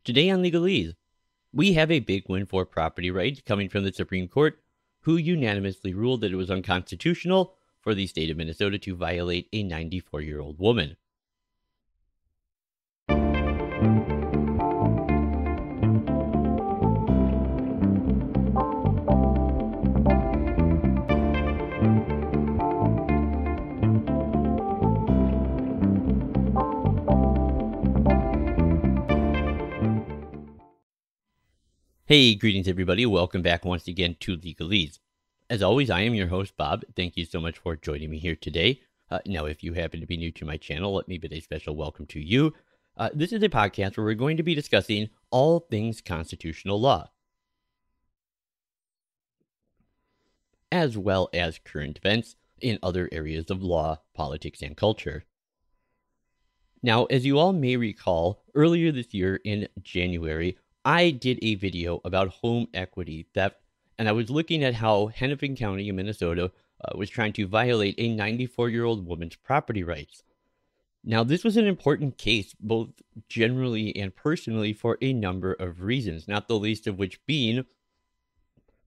Today on Legalese, we have a big win for property rights coming from the Supreme Court, who unanimously ruled that it was unconstitutional for the state of Minnesota to violate a 94-year-old woman. Hey, greetings everybody. Welcome back once again to Legalese. As always, I am your host, Bob. Thank you so much for joining me here today. Now, if you happen to be new to my channel, let me bid a special welcome to you. This is a podcast where we're going to be discussing all things constitutional law, as well as current events in other areas of law, politics, and culture. Now, as you all may recall, earlier this year in January, I did a video about home equity theft, and I was looking at how Hennepin County in Minnesota was trying to violate a 94-year-old woman's property rights. Now, this was an important case, both generally and personally, for a number of reasons, not the least of which being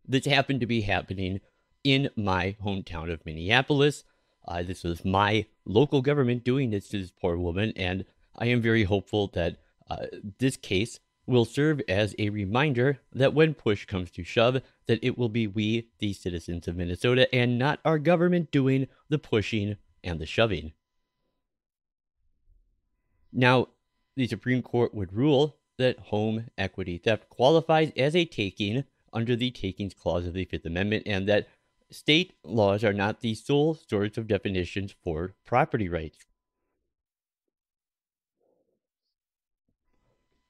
this happened to be happening in my hometown of Minneapolis. This was my local government doing this to this poor woman, and I am very hopeful that this case will serve as a reminder that when push comes to shove, that it will be we, the citizens of Minnesota, and not our government doing the pushing and the shoving. Now, the Supreme Court would rule that home equity theft qualifies as a taking under the Takings Clause of the Fifth Amendment, and that state laws are not the sole source of definitions for property rights.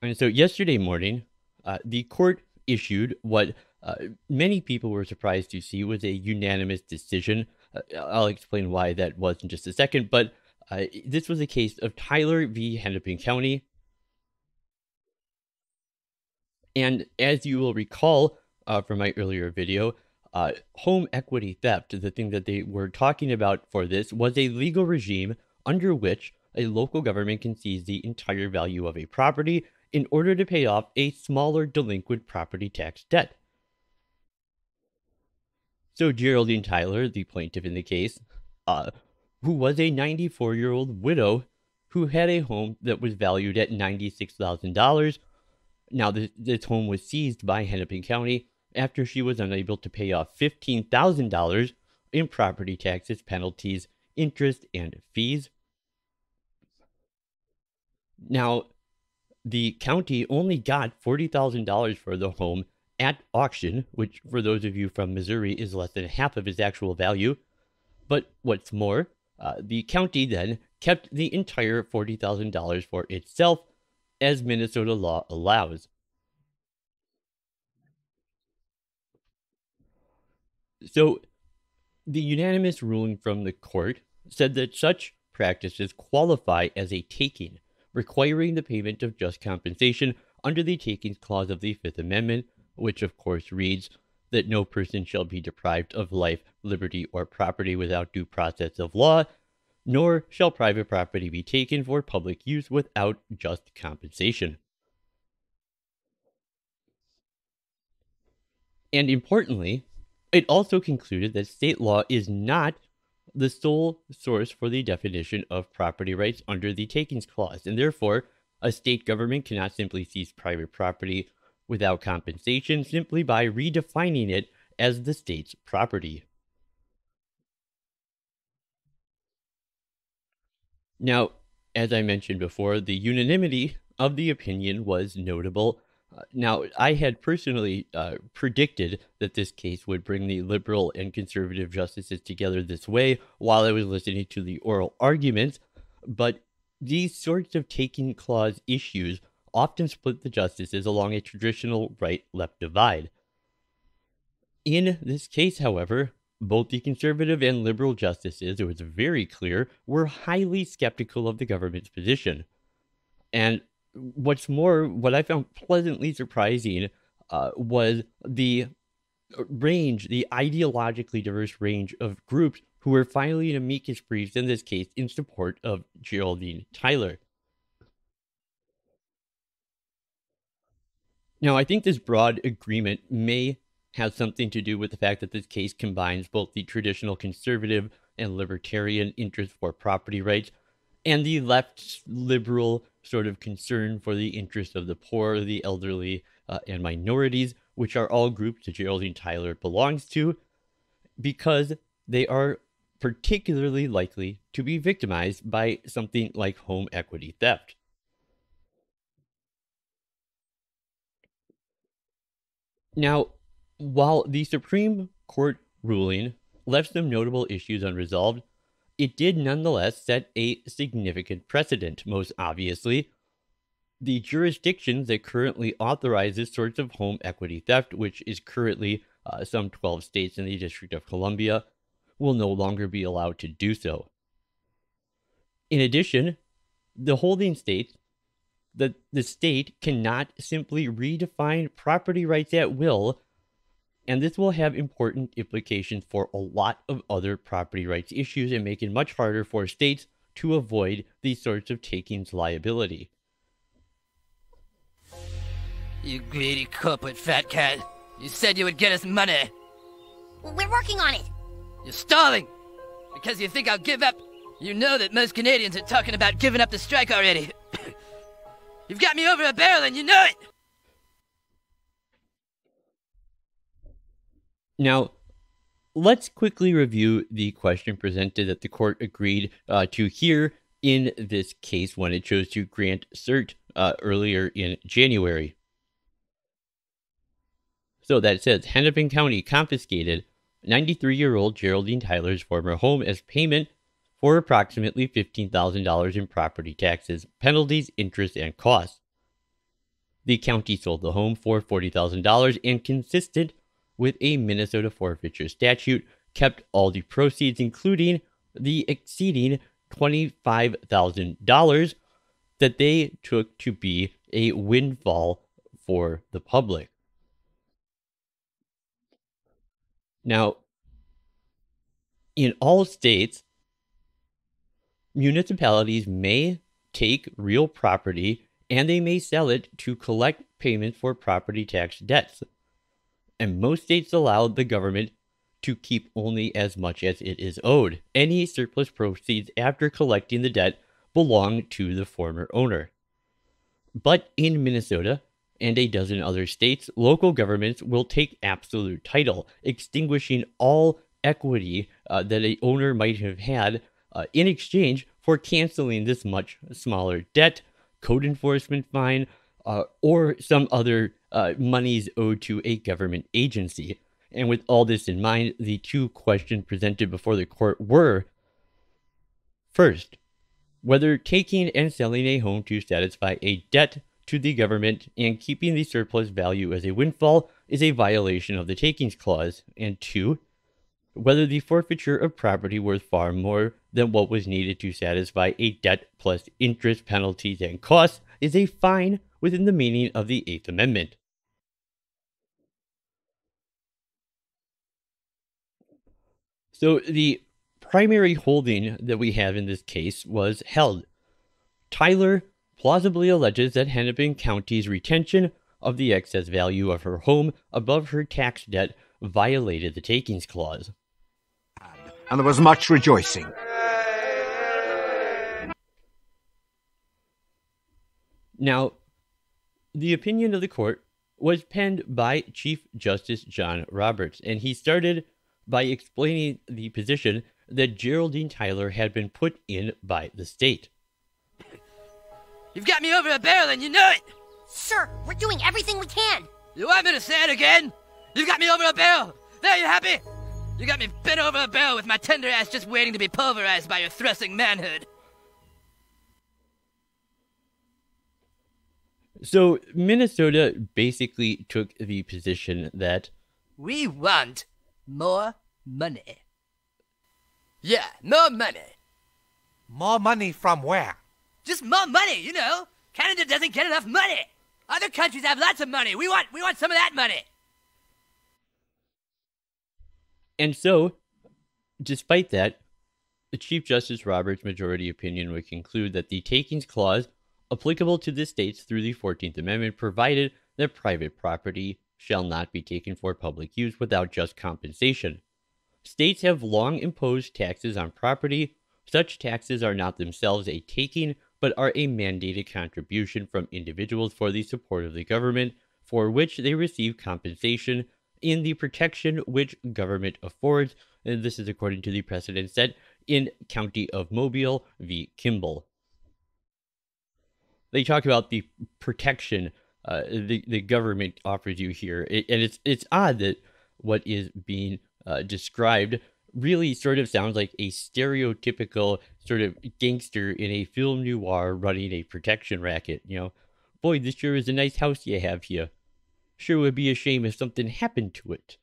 And so yesterday morning, the court issued what many people were surprised to see was a unanimous decision. I'll explain why that was in just a second, but this was a case of Tyler v. Hennepin County. And as you will recall from my earlier video, home equity theft, the thing that they were talking about for this, was a legal regime under which a local government can seize the entire value of a property in order to pay off a smaller delinquent property tax debt. So Geraldine Tyler, the plaintiff in the case, who was a 94-year-old widow who had a home that was valued at $96,000. Now, this home was seized by Hennepin County after she was unable to pay off $15,000 in property taxes, penalties, interest, and fees. Now, the county only got $40,000 for the home at auction, which for those of you from Missouri is less than half of its actual value. But what's more, the county then kept the entire $40,000 for itself, as Minnesota law allows. So the unanimous ruling from the court said that such practices qualify as a taking, requiring the payment of just compensation under the Takings Clause of the Fifth Amendment, which of course reads that no person shall be deprived of life, liberty, or property without due process of law, nor shall private property be taken for public use without just compensation. And importantly, it also concluded that state law is not the sole source for the definition of property rights under the Takings Clause, and therefore, a state government cannot simply seize private property without compensation simply by redefining it as the state's property. Now, as I mentioned before, the unanimity of the opinion was notable. Now, I had personally predicted that this case would bring the liberal and conservative justices together this way while I was listening to the oral arguments, but these sorts of taking clause issues often split the justices along a traditional right-left divide. In this case, however, both the conservative and liberal justices, it was very clear, were highly skeptical of the government's position. And what's more, what I found pleasantly surprising was the range, the ideologically diverse range of groups who were filing amicus briefs in this case in support of Geraldine Tyler. Now, I think this broad agreement may have something to do with the fact that this case combines both the traditional conservative and libertarian interest for property rights and the left's liberal sort of concern for the interests of the poor, the elderly, and minorities, which are all groups that Geraldine Tyler belongs to, because they are particularly likely to be victimized by something like home equity theft. Now, while the Supreme Court ruling left some notable issues unresolved, it did nonetheless set a significant precedent. Most obviously, the jurisdictions that currently authorize this sorts of home equity theft, which is currently some 12 states in the District of Columbia, will no longer be allowed to do so. In addition, the holding states that the state cannot simply redefine property rights at will, and this will have important implications for a lot of other property rights issues and make it much harder for states to avoid these sorts of takings liability. You greedy corporate fat cat. You said you would get us money. We're working on it. You're stalling. Because you think I'll give up. You know that most Canadians are talking about giving up the strike already. You've got me over a barrel and you know it. Now, let's quickly review the question presented that the court agreed to hear in this case when it chose to grant cert earlier in January. So that says, Hennepin County confiscated 93-year-old Geraldine Tyler's former home as payment for approximately $15,000 in property taxes, penalties, interest, and costs. The county sold the home for $40,000 and, consistent with a Minnesota forfeiture statute, kept all the proceeds, including the exceeding $25,000 that they took to be a windfall for the public. Now, in all states, municipalities may take real property and they may sell it to collect payments for property tax debts. And most states allow the government to keep only as much as it is owed. Any surplus proceeds after collecting the debt belong to the former owner. But in Minnesota and a dozen other states, local governments will take absolute title, extinguishing all equity that a owner might have had in exchange for canceling this much smaller debt, code enforcement fine, or some other monies owed to a government agency. And with all this in mind, the two questions presented before the court were, first, whether taking and selling a home to satisfy a debt to the government and keeping the surplus value as a windfall is a violation of the takings clause, and two, whether the forfeiture of property worth far more than what was needed to satisfy a debt plus interest, penalties, and costs is a fine within the meaning of the Eighth Amendment. So the primary holding that we have in this case was held. Tyler plausibly alleges that Hennepin County's retention of the excess value of her home above her tax debt violated the takings clause. And there was much rejoicing. Now, the opinion of the court was penned by Chief Justice John Roberts, and he started by explaining the position that Geraldine Tyler had been put in by the state. You've got me over a barrel and you know it! Sir, we're doing everything we can. You want me to say it again? You've got me over a barrel! There, you happy? You got me bent over a barrel with my tender ass just waiting to be pulverized by your thrusting manhood. So Minnesota basically took the position that we want more money. Yeah, more money. More money from where? Just more money, you know. Canada doesn't get enough money. Other countries have lots of money. We want some of that money. And so, despite that, the Chief Justice Roberts' majority opinion would conclude that the takings clause applicable to the states through the 14th Amendment provided that private property shall not be taken for public use without just compensation. States have long imposed taxes on property. Such taxes are not themselves a taking, but are a mandated contribution from individuals for the support of the government, for which they receive compensation in the protection which government affords. And this is according to the precedent set in County of Mobile v. Kimball. They talk about the protection the government offers you here, and it's odd that what is being described really sort of sounds like a stereotypical sort of gangster in a film noir running a protection racket. Boy, this sure is a nice house you have here. Sure would be a shame if something happened to it.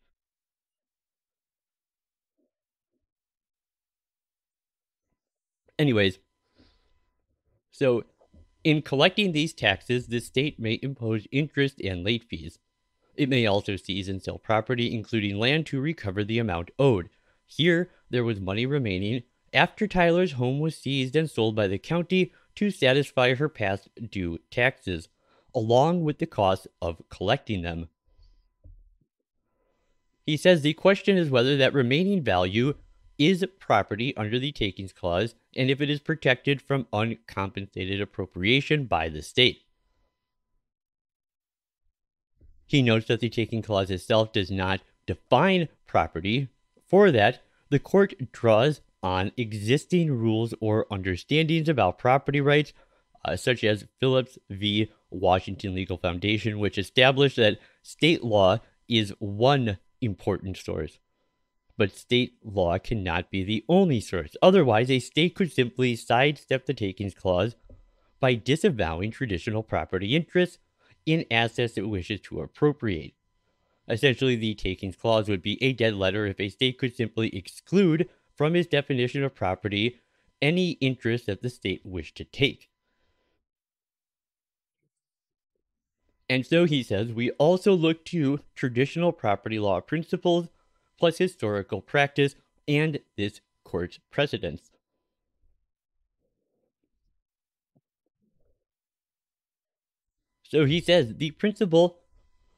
Anyways, so in collecting these taxes, the state may impose interest and late fees. It may also seize and sell property, including land, to recover the amount owed. Here, there was money remaining after Tyler's home was seized and sold by the county to satisfy her past due taxes, along with the cost of collecting them. He says the question is whether that remaining value is property under the Takings Clause and if it is protected from uncompensated appropriation by the state. He notes that the Taking Clause itself does not define property. For that, the court draws on existing rules or understandings about property rights, such as Phillips v. Washington Legal Foundation, which established that state law is one important source. But state law cannot be the only source. Otherwise, a state could simply sidestep the Takings Clause by disavowing traditional property interests in assets it wishes to appropriate. Essentially, the Takings Clause would be a dead letter if a state could simply exclude from its definition of property any interest that the state wished to take. And so he says, we also look to traditional property law principles plus historical practice and this court's precedents. So he says the principle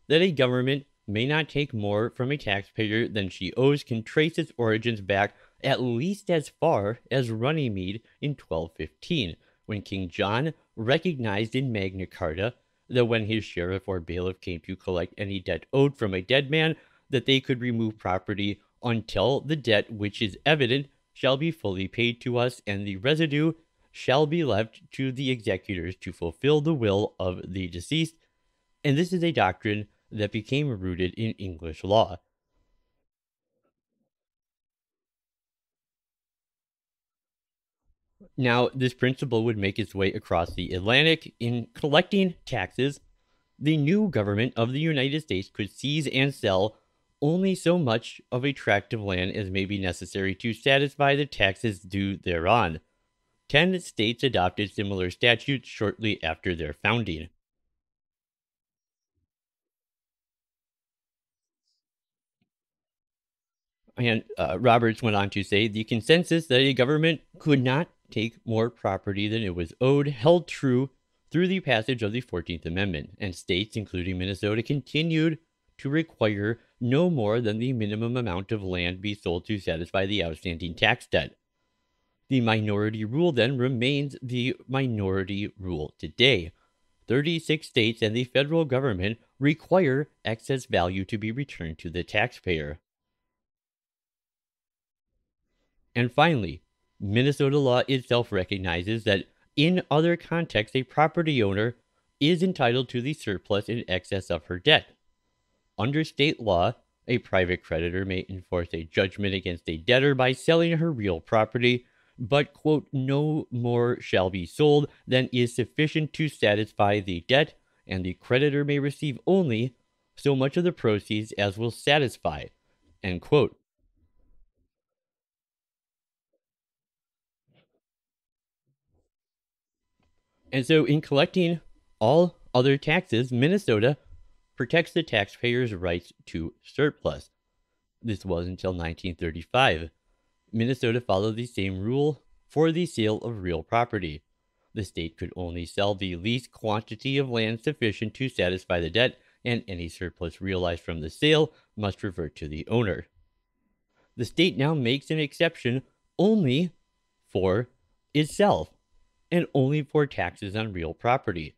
that a government may not take more from a taxpayer than she owes can trace its origins back at least as far as Runnymede in 1215, when King John recognized in Magna Carta that when his sheriff or bailiff came to collect any debt owed from a dead man, that they could remove property until the debt which is evident shall be fully paid to us, and the residue shall be left to the executors to fulfill the will of the deceased. And this is a doctrine that became rooted in English law. Now, this principle would make its way across the Atlantic. In collecting taxes, the new government of the United States could seize and sell only so much of a tract of land as may be necessary to satisfy the taxes due thereon. 10 states adopted similar statutes shortly after their founding. And Roberts went on to say the consensus that a government could not take more property than it was owed held true through the passage of the 14th Amendment, and states, including Minnesota, continued to require no more than the minimum amount of land be sold to satisfy the outstanding tax debt. The minority rule then remains the minority rule today. 36 states and the federal government require excess value to be returned to the taxpayer. And finally, Minnesota law itself recognizes that in other contexts, a property owner is entitled to the surplus in excess of her debt. Under state law, a private creditor may enforce a judgment against a debtor by selling her real property, but, quote, no more shall be sold than is sufficient to satisfy the debt, and the creditor may receive only so much of the proceeds as will satisfy, end quote. And so in collecting all other taxes, Minnesota protects the taxpayer's rights to surplus. This was until 1935. Minnesota followed the same rule for the sale of real property. The state could only sell the least quantity of land sufficient to satisfy the debt, and any surplus realized from the sale must revert to the owner. The state now makes an exception only for itself and only for taxes on real property.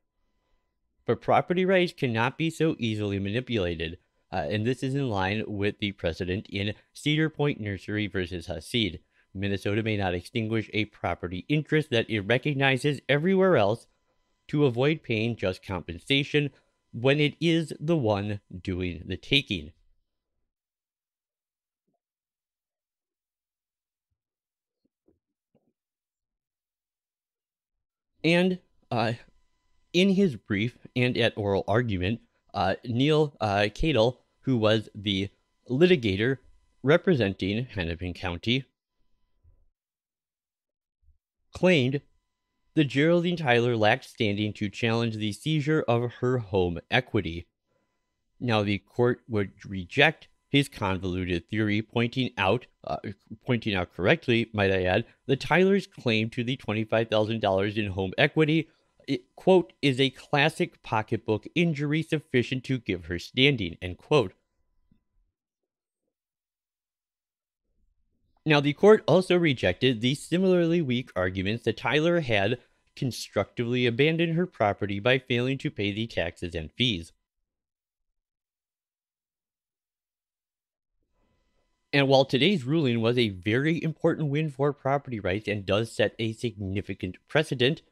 But property rights cannot be so easily manipulated, and this is in line with the precedent in Cedar Point Nursery versus Hasid. Minnesota may not extinguish a property interest that it recognizes everywhere else to avoid paying just compensation when it is the one doing the taking. And in his brief and at oral argument, Neil Cadle, who was the litigator representing Hennepin County, claimed that Geraldine Tyler lacked standing to challenge the seizure of her home equity. Now, the court would reject his convoluted theory, pointing out correctly, might I add, that Tyler's claim to the $25,000 in home equity, quote, is a classic pocketbook injury sufficient to give her standing, end quote. Now, the court also rejected the similarly weak arguments that Tyler had constructively abandoned her property by failing to pay the taxes and fees. And while today's ruling was a very important win for property rights and does set a significant precedent,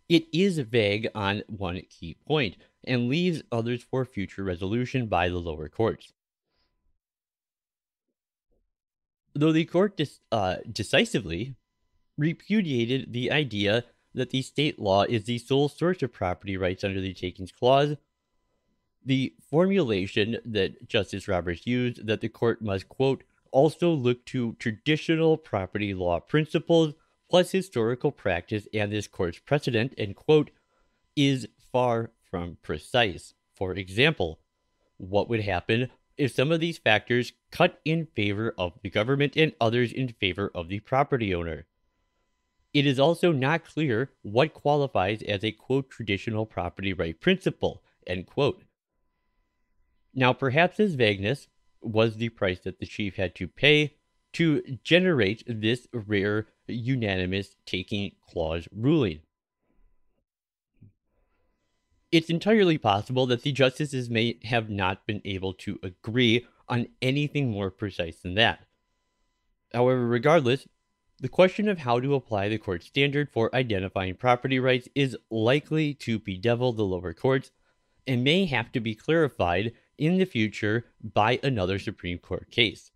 it is vague on one key point and leaves others for future resolution by the lower courts. Though the court decisively repudiated the idea that the state law is the sole source of property rights under the Takings Clause, the formulation that Justice Roberts used, that the court must, quote, also look to traditional property law principles plus historical practice and this court's precedent, end quote, is far from precise. For example, what would happen if some of these factors cut in favor of the government and others in favor of the property owner? It is also not clear what qualifies as a, quote, traditional property right principle, end quote. Now, perhaps this vagueness was the price that the chief had to pay to generate this rare unanimous taking clause ruling. It's entirely possible that the justices may have not been able to agree on anything more precise than that. However, regardless, the question of how to apply the court standard for identifying property rights is likely to bedevil the lower courts and may have to be clarified in the future by another Supreme Court case.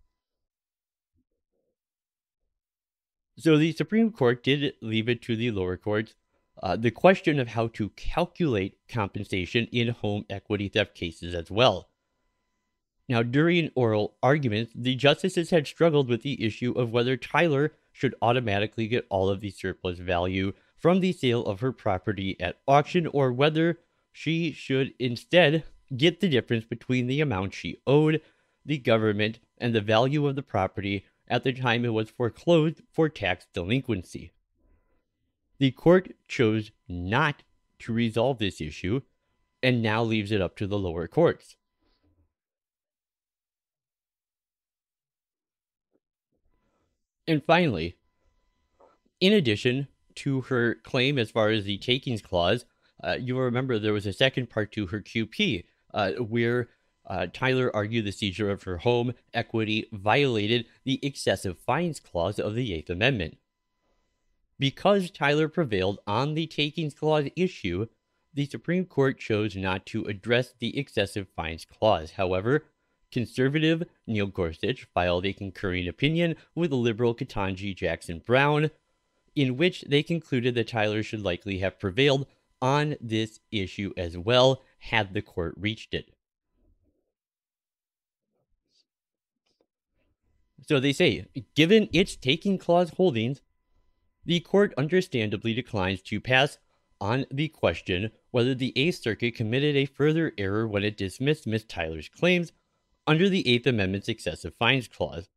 So the Supreme Court did leave it to the lower courts the question of how to calculate compensation in home equity theft cases as well. Now, during oral arguments, the justices had struggled with the issue of whether Tyler should automatically get all of the surplus value from the sale of her property at auction, or whether she should instead get the difference between the amount she owed the government and the value of the property at the time it was foreclosed for tax delinquency. The court chose not to resolve this issue and now leaves it up to the lower courts. And finally, in addition to her claim as far as the takings clause, you'll remember there was a second part to her QP where Tyler argued the seizure of her home equity violated the excessive fines clause of the Eighth Amendment. Because Tyler prevailed on the takings clause issue, the Supreme Court chose not to address the excessive fines clause. However, conservative Neil Gorsuch filed a concurring opinion with liberal Ketanji Jackson Brown, in which they concluded that Tyler should likely have prevailed on this issue as well, had the court reached it. So they say, given its taking clause holdings, the court understandably declines to pass on the question whether the Eighth Circuit committed a further error when it dismissed Ms. Tyler's claims under the Eighth Amendment's excessive fines clause.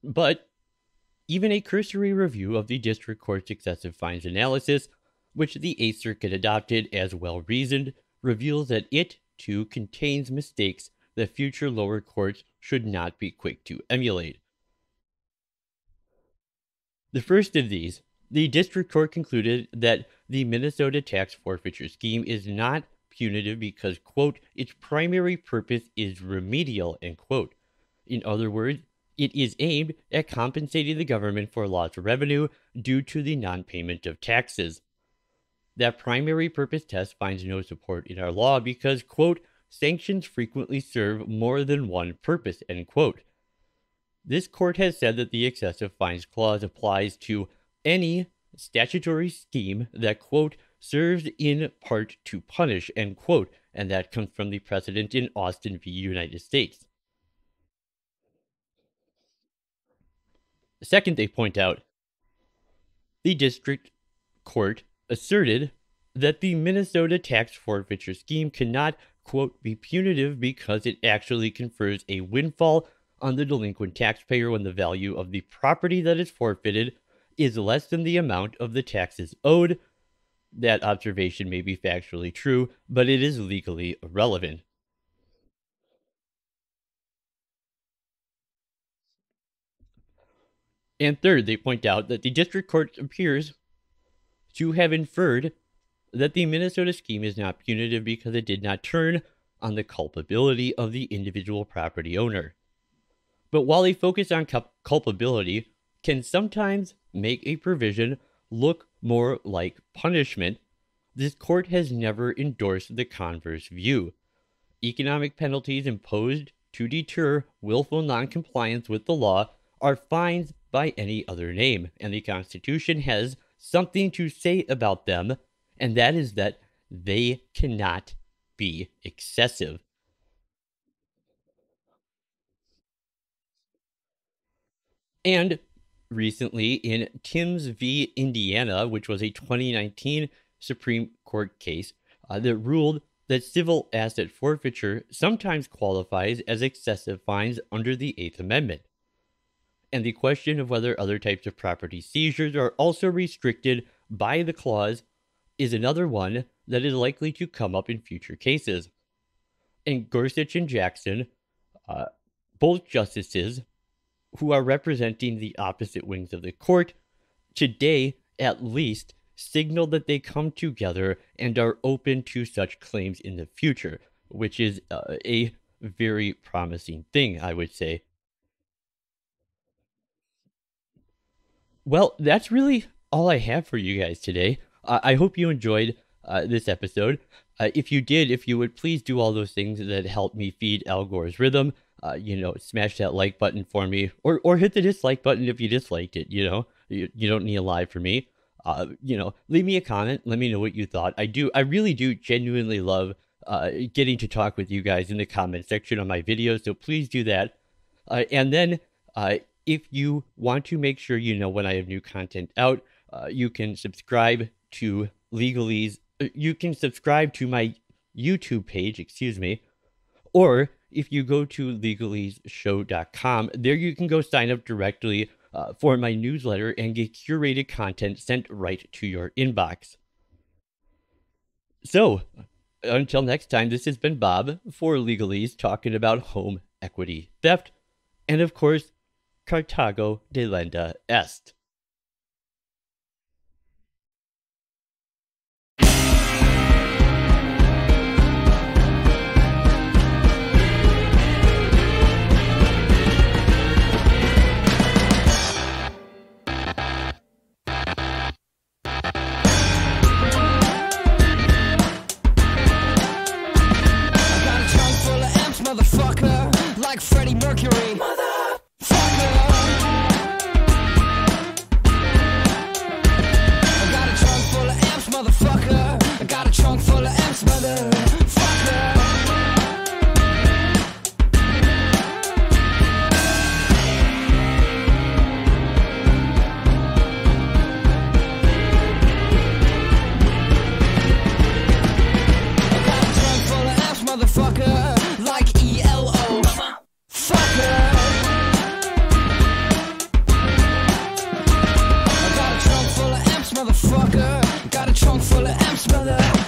But even a cursory review of the district court's excessive fines analysis which the Eighth Circuit adopted as well-reasoned, reveals that it, too, contains mistakes that future lower courts should not be quick to emulate. The first of these, the district court concluded that the Minnesota tax forfeiture scheme is not punitive because, quote, its primary purpose is remedial, end quote. In other words, it is aimed at compensating the government for lost revenue due to the non-payment of taxes. That primary purpose test finds no support in our law because, quote, sanctions frequently serve more than one purpose, end quote. This court has said that the excessive fines clause applies to any statutory scheme that, quote, serves in part to punish, end quote, and that comes from the precedent in Austin v. United States. Second, they point out, the district court asserted that the Minnesota tax forfeiture scheme cannot, quote, be punitive because it actually confers a windfall on the delinquent taxpayer when the value of the property that is forfeited is less than the amount of the taxes owed. That observation may be factually true, but it is legally irrelevant. And third, they point out that the district court appears to have inferred that the Minnesota scheme is not punitive because it did not turn on the culpability of the individual property owner. But while a focus on culpability can sometimes make a provision look more like punishment, this court has never endorsed the converse view. Economic penalties imposed to deter willful noncompliance with the law are fines by any other name, and the Constitution has something to say about them, and that is that they cannot be excessive. And recently, in Timms v. Indiana, which was a 2019 Supreme Court case that ruled that civil asset forfeiture sometimes qualifies as excessive fines under the Eighth Amendment. And the question of whether other types of property seizures are also restricted by the clause is another one that is likely to come up in future cases. And Gorsuch and Jackson, both justices who are representing the opposite wings of the court, today at least signal that they come together and are open to such claims in the future, which is a very promising thing, I would say. Well, that's really all I have for you guys today. I hope you enjoyed this episode. If you did, if you would please do all those things that help me feed Al Gore's rhythm, smash that like button for me, or hit the dislike button if you disliked it. You don't need a lie for me. Leave me a comment. Let me know what you thought. I really do genuinely love getting to talk with you guys in the comment section on my videos. So please do that. And then if you want to make sure you know when I have new content out, you can subscribe to Legalese. You can subscribe to my YouTube page, or if you go to legaleseshow.com, there you can go sign up directly for my newsletter and get curated content sent right to your inbox. So, until next time, this has been Bob for Legalese talking about home equity theft, and of course, Carthago delenda est. Motherfucker, like Freddie Mercury. Motherfucker. I got a trunk full of amps, motherfucker. I got a trunk full of amps, motherfucker. I got a trunk full of amps, motherfucker. Like ELO, fucker. I got a trunk full of amps, motherfucker. Got a trunk full of amps, brother.